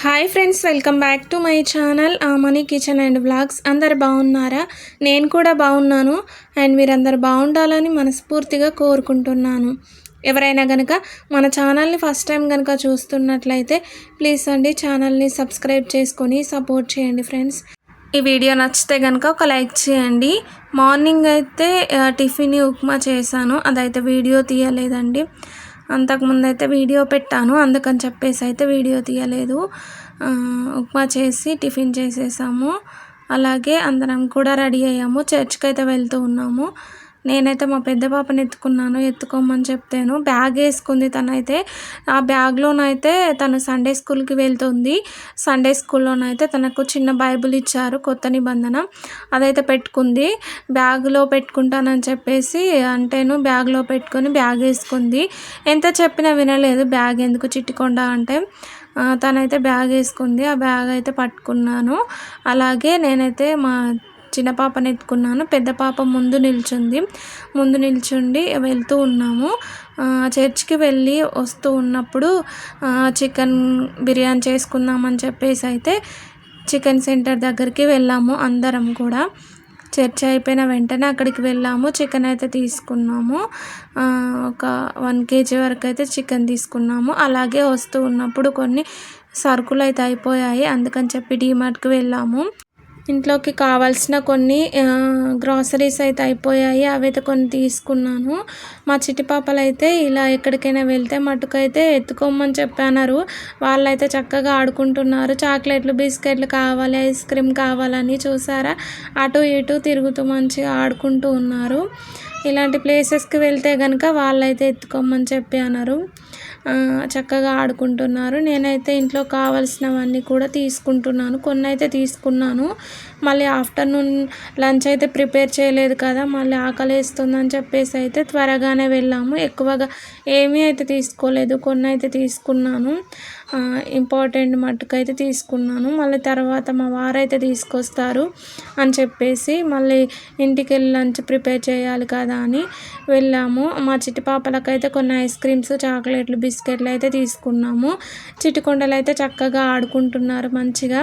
Hi friends, welcome back to my channel money kitchen and vlogs. అందరు బాగున్నారా? నేను కూడా బాగున్నాను అండ్ మీరందరూ బాగుండాలని మనస్ఫూర్తిగా కోరుకుంటున్నాను. ఎవరైనా కనుక మన ఛానల్ని ఫస్ట్ టైం కనుక చూస్తున్నట్లయితే ప్లీజ్ అండి ఛానల్ని సబ్స్క్రైబ్ చేసుకొని సపోర్ట్ చేయండి ఫ్రెండ్స్. ఈ వీడియో నచ్చితే కనుక ఒక లైక్ చేయండి. మార్నింగ్ అయితే టిఫిన్ ఉప్మా చేశాను, అదైతే వీడియో తీయలేదండి. అంతకుముందు అయితే వీడియో పెట్టాను, అందుకని చెప్పేసి అయితే వీడియో తీయలేదు. ఉప్మా చేసి టిఫిన్ చేసేసాము. అలాగే అందరం కూడా రెడీ అయ్యాము, చర్చ్కి అయితే వెళ్తూ ఉన్నాము. నేనైతే మా పెద్ద పాపని ఎత్తుకున్నాను, ఎత్తుకోమని చెప్తాను. బ్యాగ్ వేసుకుంది తనైతే. ఆ బ్యాగ్లోనైతే తను సండే స్కూల్కి వెళ్తుంది. సండే స్కూల్లోనైతే తనకు చిన్న బైబిల్ ఇచ్చారు, కొత్త నిబంధన, అదైతే పెట్టుకుంది. బ్యాగ్లో పెట్టుకుంటానని చెప్పేసి అంటేను బ్యాగ్లో పెట్టుకొని బ్యాగ్ వేసుకుంది. ఎంత చెప్పినా వినలేదు. బ్యాగ్ ఎందుకు చిట్టుకొండ అంటే తనైతే బ్యాగ్ వేసుకుంది. ఆ బ్యాగ్ అయితే పట్టుకున్నాను. అలాగే నేనైతే మా చిన్న పాపని ఎత్తుకున్నాను. పెద్ద పాప ముందు నిల్చుండి వెళ్తూ ఉన్నాము. చర్చ్కి వెళ్ళి వస్తూ ఉన్నప్పుడు చికెన్ బిర్యానీ చేసుకుందామని చెప్పేసి అయితే చికెన్ సెంటర్ దగ్గరికి వెళ్ళాము. అందరం కూడా చర్చ్ అయిపోయిన వెంటనే అక్కడికి వెళ్ళాము. చికెన్ అయితే తీసుకున్నాము. ఒక 1 kg వరకు అయితే చికెన్ తీసుకున్నాము. అలాగే వస్తూ ఉన్నప్పుడు కొన్ని సరుకులు అయితే అయిపోయాయి, అందుకని చెప్పి డీమార్ట్కి వెళ్ళాము. ఇంట్లోకి కావాల్సిన కొన్ని గ్రాసరీస్ అయితే అయిపోయాయి, అవైతే కొన్ని తీసుకున్నాను. మా చిట్టి పాపలు అయితే ఇలా ఎక్కడికైనా వెళ్తే మటుకైతే ఎత్తుకోమని చెప్పారు. వాళ్ళైతే చక్కగా ఆడుకుంటున్నారు. చాక్లెట్లు, బిస్కెట్లు కావాలి, ఐస్ క్రీమ్ కావాలని చూసారా, అటు ఇటు తిరుగుతూ మంచిగా ఆడుకుంటూ ఉన్నారు. ఇలాంటి ప్లేసెస్కి వెళ్తే కనుక వాళ్ళైతే ఎత్తుకోమని చెప్పి అన్నారు. చక్కగా ఆడుకుంటున్నారు. నేనైతే ఇంట్లో కావాల్సినవన్నీ కూడా తీసుకుంటున్నాను. కొన్ని అయితే తీసుకున్నాను. మళ్ళీ ఆఫ్టర్నూన్ లంచ్ అయితే ప్రిపేర్ చేయలేదు కదా, మళ్ళీ ఆకలి వేస్తుందని చెప్పేసి అయితే త్వరగానే వెళ్ళాము. ఎక్కువగా ఏమీ అయితే తీసుకోలేదు, కొన్ని అయితే తీసుకున్నాను. ఇంపార్టెంట్ మట్టుకైతే తీసుకున్నాను. మళ్ళీ తర్వాత మా వారైతే తీసుకొస్తారు అని చెప్పేసి మళ్ళీ ఇంటికి వెళ్ళి లంచ్ ప్రిపేర్ చేయాలి కదా అని వెళ్ళాము. మా చిట్టి పాపలకైతే కొన్ని ఐస్ క్రీమ్స్, చాక్లెట్లు, బిస్కెట్లు అయితే తీసుకున్నాము. చిటికొండలు అయితే చక్కగా ఆడుకుంటున్నారు మంచిగా.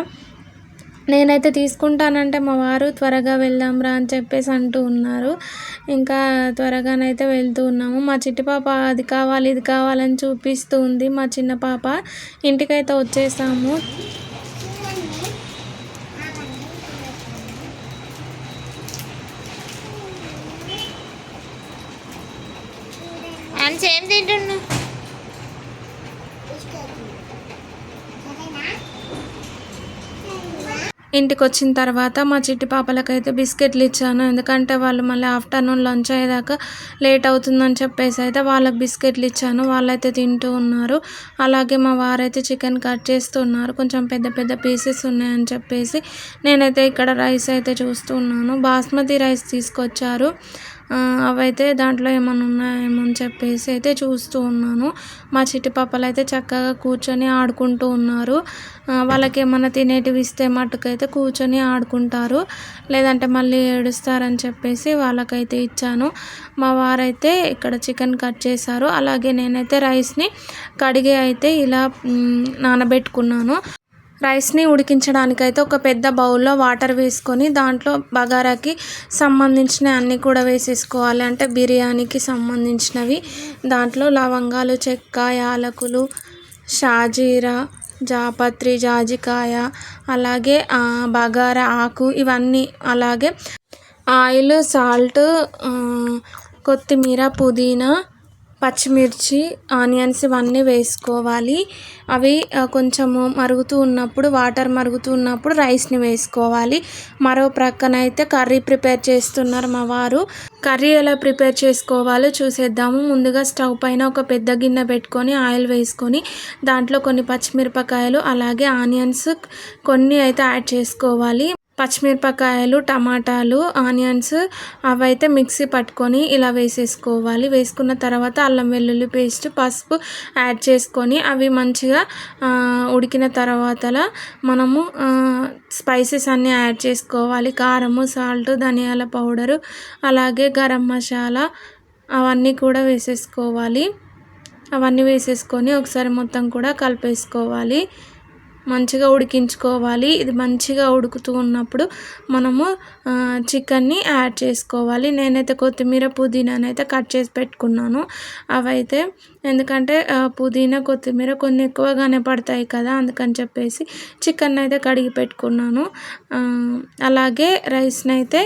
నేనైతే తీసుకుంటానంటే మా వారు త్వరగా వెళ్దాం రా అని చెప్పేసి అంటూ ఉన్నారు. ఇంకా త్వరగానైతే వెళ్తూ ఉన్నాము. మా చిట్టి పాప అది కావాలి ఇది కావాలని చూపిస్తూ ఉంది. మా చిన్న పాప ఇంటికైతే వచ్చేసాము. ఏం తింటున్నా? ఇంటికి వచ్చిన తర్వాత మా చిట్టి పాపలకైతే బిస్కెట్లు ఇచ్చాను. ఎందుకంటే వాళ్ళు మళ్ళీ ఆఫ్టర్నూన్ లంచ్ అయ్యేదాకా లేట్ అవుతుందని చెప్పేసి అయితే వాళ్ళకి బిస్కెట్లు ఇచ్చాను. వాళ్ళైతే తింటూ ఉన్నారు. అలాగే మా వారైతే చికెన్ కట్ చేస్తున్నారు. కొంచెం పెద్ద పెద్ద పీసెస్ ఉన్నాయని చెప్పేసి నేనైతే ఇక్కడ రైస్ అయితే చూస్తూ ఉన్నాను. బాస్మతి రైస్ తీసుకొచ్చారు. అవైతే దాంట్లో ఏమైనా ఉన్నాయేమో అని చెప్పేసి అయితే చూస్తూ ఉన్నాను. మా చిట్టి పాపలు అయితే చక్కగా కూర్చొని ఆడుకుంటూ ఉన్నారు. వాళ్ళకి ఏమైనా తినేటివి ఇస్తే మట్టుకైతే కూర్చొని ఆడుకుంటారు, లేదంటే మళ్ళీ ఏడుస్తారని చెప్పేసి వాళ్ళకైతే ఇచ్చాను. మా వారైతే ఇక్కడ చికెన్ కట్ చేశారు. అలాగే నేనైతే రైస్ని కడిగి అయితే ఇలా నానబెట్టుకున్నాను. రైస్ని ఉడికించడానికైతే ఒక పెద్ద బౌల్లో వాటర్ వేసుకొని దాంట్లో బగారాకి సంబంధించిన అన్నీ కూడా వేసేసుకోవాలి. అంటే బిర్యానీకి సంబంధించినవి. దాంట్లో లవంగాలు, చెక్క, యాలకులు, షాజీరా, జాపత్రి, జాజికాయ, అలాగే బగారా ఆకు, ఇవన్నీ, అలాగే ఆయిల్, సాల్ట్, కొత్తిమీర, పుదీనా, పచ్చిమిర్చి, ఆనియన్స్, ఇవన్నీ వేసుకోవాలి. అవి కొంచెము మరుగుతూ ఉన్నప్పుడు, వాటర్ మరుగుతూ ఉన్నప్పుడు రైస్ని వేసుకోవాలి. మరో ప్రక్కన అయితే కర్రీ ప్రిపేర్ చేస్తున్నారు మా వారు. కర్రీ ఎలా ప్రిపేర్ చేసుకోవాలో చూసేద్దాము. ముందుగా స్టవ్ పైన ఒక పెద్ద గిన్నె పెట్టుకొని ఆయిల్ వేసుకొని దాంట్లో కొన్ని పచ్చిమిరపకాయలు, అలాగే ఆనియన్స్ కొన్ని అయితే యాడ్ చేసుకోవాలి. పచ్చిమిరపకాయలు, టమాటాలు, ఆనియన్స్ అవైతే మిక్సీ పట్టుకొని ఇలా వేసేసుకోవాలి. వేసుకున్న తర్వాత అల్లం వెల్లుల్లి పేస్ట్, పసుపు యాడ్ చేసుకొని అవి మంచిగా ఉడికిన తర్వాతలా మనము స్పైసెస్ అన్నీ యాడ్ చేసుకోవాలి. కారము, సాల్ట్, ధనియాల పౌడరు, అలాగే గరం మసాలా, అవన్నీ కూడా వేసేసుకోవాలి. అవన్నీ వేసేసుకొని ఒకసారి మొత్తం కూడా కలిపేసుకోవాలి. మంచిగా ఉడికించుకోవాలి. ఇది మంచిగా ఉడుకుతూ ఉన్నప్పుడు మనము చికెన్ని యాడ్ చేసుకోవాలి. నేనైతే కొత్తిమీర పుదీనానైతే కట్ చేసి పెట్టుకున్నాను. అవైతే ఎందుకంటే పుదీనా కొత్తిమీర కొన్ని ఎక్కువగానే పడతాయి కదా, అందుకని చెప్పేసి చికెన్ అయితే కడిగి పెట్టుకున్నాను. అలాగే రైస్ని అయితే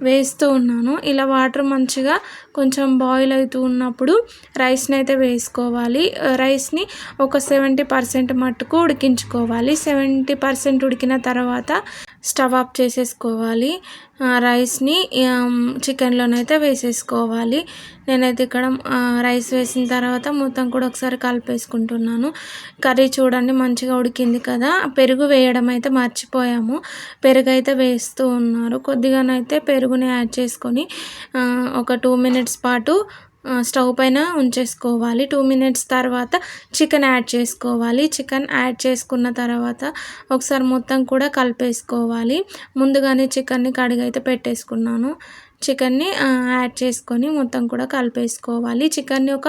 వేస్తూ ఉన్నాను. ఇలా వాటర్ మంచిగా కొంచెం బాయిల్ అవుతూ ఉన్నప్పుడు రైస్ని అయితే వేసుకోవాలి. రైస్ని ఒక 70% మట్టుకు ఉడికించుకోవాలి. 70% ఉడికిన తర్వాత స్టవ్ ఆఫ్ చేసేసుకోవాలి. రైస్ని చికెన్లోనైతే వేసేసుకోవాలి. నేనైతే ఇక్కడ రైస్ వేసిన తర్వాత మొత్తం కూడా ఒకసారి కలిపేసుకుంటున్నాను. కర్రీ చూడండి మంచిగా ఉడికింది కదా. పెరుగు వేయడం అయితే మర్చిపోయాము. పెరుగు అయితే వేస్తూ ఉన్నారు. కొద్దిగానైతే పెరుగుని యాడ్ చేసుకొని ఒక 2 మినిట్స్ పాటు స్టవ్ పైన ఉంచేసుకోవాలి. 2 మినిట్స్ తర్వాత చికెన్ యాడ్ చేసుకోవాలి. చికెన్ యాడ్ చేసుకున్న తర్వాత ఒకసారి మొత్తం కూడా కలిపేసుకోవాలి. ముందుగానే చికెన్ని కడిగైతే పెట్టేసుకున్నాను. చికెన్ని యాడ్ చేసుకొని మొత్తం కూడా కలిపేసుకోవాలి. చికెన్ని ఒక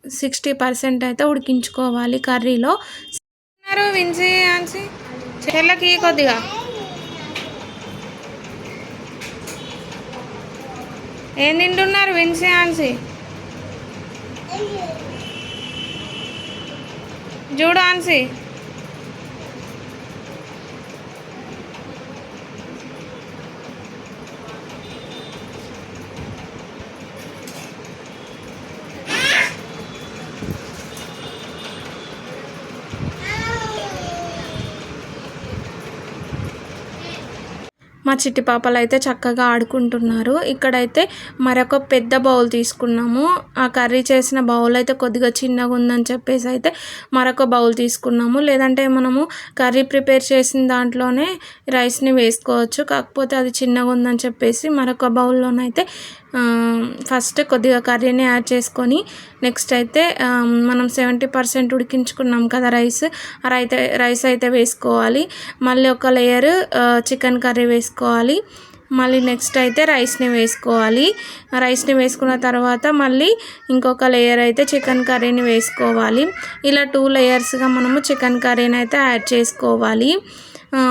60% అయితే ఉడికించుకోవాలి కర్రీలో. విన్సీ ఆన్సీ చెల్లకి కొద్దిగా ఏం తింటున్నారు విన్సీ ఆన్సీ? చూడు ఆన్సీ, మా చిట్టి పాపలు అయితే చక్కగా ఆడుకుంటున్నారు. ఇక్కడైతే మరొక పెద్ద బౌల్ తీసుకున్నాము. ఆ కర్రీ చేసిన బౌల్ అయితే కొద్దిగా చిన్నగా ఉందని చెప్పేసి అయితే మరొక బౌల్ తీసుకున్నాము. లేదంటే మనము కర్రీ ప్రిపేర్ చేసిన దాంట్లోనే రైస్ని వేసుకోవచ్చు. కాకపోతే అది చిన్నగా ఉందని చెప్పేసి మరొక బౌల్లోనైతే ఫస్ట్ కొద్దిగా కర్రీని యాడ్ చేసుకొని నెక్స్ట్ అయితే మనం 70% ఉడికించుకున్నాం కదా రైస్ అయితే వేసుకోవాలి. మళ్ళీ ఒక లేయర్ చికెన్ కర్రీ వేసుకోవాలి. మళ్ళీ నెక్స్ట్ అయితే రైస్ని వేసుకోవాలి. రైస్ని వేసుకున్న తర్వాత మళ్ళీ ఇంకొక లేయర్ అయితే చికెన్ కర్రీని వేసుకోవాలి. ఇలా 2 లేయర్స్గా మనము చికెన్ కర్రీని అయితే యాడ్ చేసుకోవాలి.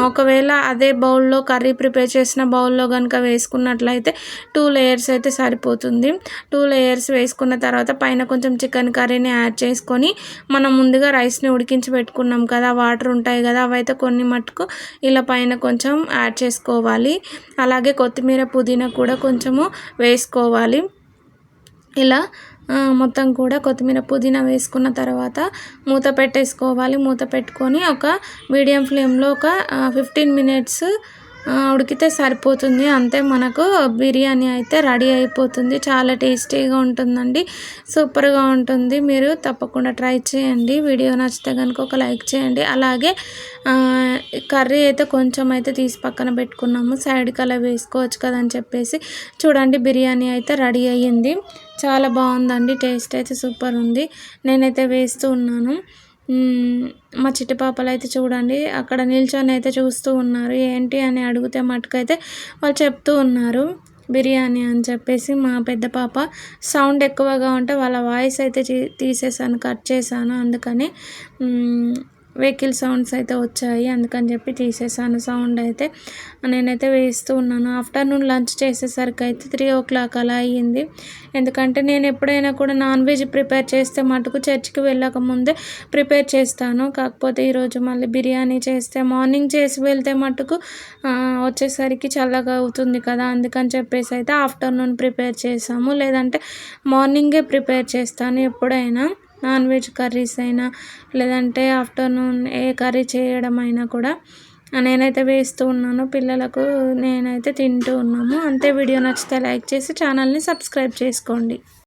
ఒకవేళ అదే బౌల్లో కర్రీ ప్రిపేర్ చేసిన బౌల్లో కనుక వేసుకున్నట్లయితే 2 లేయర్స్ అయితే సరిపోతుంది. 2 లేయర్స్ వేసుకున్న తర్వాత పైన కొంచెం చికెన్ కర్రీని యాడ్ చేసుకొని మనం ముందుగా రైస్ని ఉడికించి పెట్టుకున్నాం కదా, వాటర్ ఉంటాయి కదా, అవైతే కొన్ని మట్టుకు ఇలా పైన కొంచెం యాడ్ చేసుకోవాలి. అలాగే కొత్తిమీర పుదీనా కూడా కొంచెము వేసుకోవాలి. ఇలా మొత్తం కూడా కొత్తిమీర పుదీనా వేసుకున్న తర్వాత మూత పెట్టేసుకోవాలి. మూత పెట్టుకొని ఒక మీడియం ఫ్లేమ్లో ఒక 15 మినిట్స్ ఉడికితే సరిపోతుంది. అంతే, మనకు బిర్యానీ అయితే రెడీ అయిపోతుంది. చాలా టేస్టీగా ఉంటుందండి, సూపర్గా ఉంటుంది. మీరు తప్పకుండా ట్రై చేయండి. వీడియో నచ్చితే కనుక ఒక లైక్ చేయండి. అలాగే కర్రీ అయితే కొంచెం అయితే తీసి పక్కన పెట్టుకున్నాము, సైడ్కి అలా వేసుకోవచ్చు కదా అని చెప్పేసి. చూడండి బిర్యానీ అయితే రెడీ అయ్యింది. చాలా బాగుందండి, టేస్ట్ అయితే సూపర్ ఉంది. నేనైతే వేస్తూ ఉన్నాను. మా చిట్టి పాపలు అయితే చూడండి అక్కడ నిల్చొని అయితే చూస్తూ ఉన్నారు. ఏంటి అని అడిగితే మటుకైతే వాళ్ళు చెప్తూ ఉన్నారు బిర్యానీ అని చెప్పేసి. మా పెద్ద పాప సౌండ్ ఎక్కువగా ఉంటే వాళ్ళ వాయిస్ అయితే తీసేసాను, కట్ చేశాను. అందుకని వెహికల్ సౌండ్స్ అయితే వచ్చాయి, అందుకని చెప్పి తీసేసాను సౌండ్ అయితే. నేనైతే వేస్తూ ఉన్నాను. ఆఫ్టర్నూన్ లంచ్ చేసేసరికి అయితే 3 o'clock అలా అయ్యింది. ఎందుకంటే నేను ఎప్పుడైనా కూడా నాన్ వెజ్ ప్రిపేర్ చేస్తే మటుకు చర్చికి వెళ్ళక ముందే ప్రిపేర్ చేస్తాను. కాకపోతే ఈరోజు మళ్ళీ బిర్యానీ చేస్తే మార్నింగ్ చేసి వెళ్తే మటుకు వచ్చేసరికి చల్లగా అవుతుంది కదా, అందుకని చెప్పేసి అయితే ఆఫ్టర్నూన్ ప్రిపేర్ చేసాము. లేదంటే మార్నింగే ప్రిపేర్ చేస్తాను ఎప్పుడైనా నాన్ వెజ్ కర్రీస్ అయినా, లేదంటే ఆఫ్టర్నూన్ ఏ కర్రీ చేయడం అయినా కూడా. నేనైతే వేస్తూ ఉన్నాను, పిల్లలకు నేనైతే తింటూ ఉన్నాము. అంతే. వీడియో నచ్చితే లైక్ చేసి ఛానల్ని సబ్స్క్రైబ్ చేసుకోండి.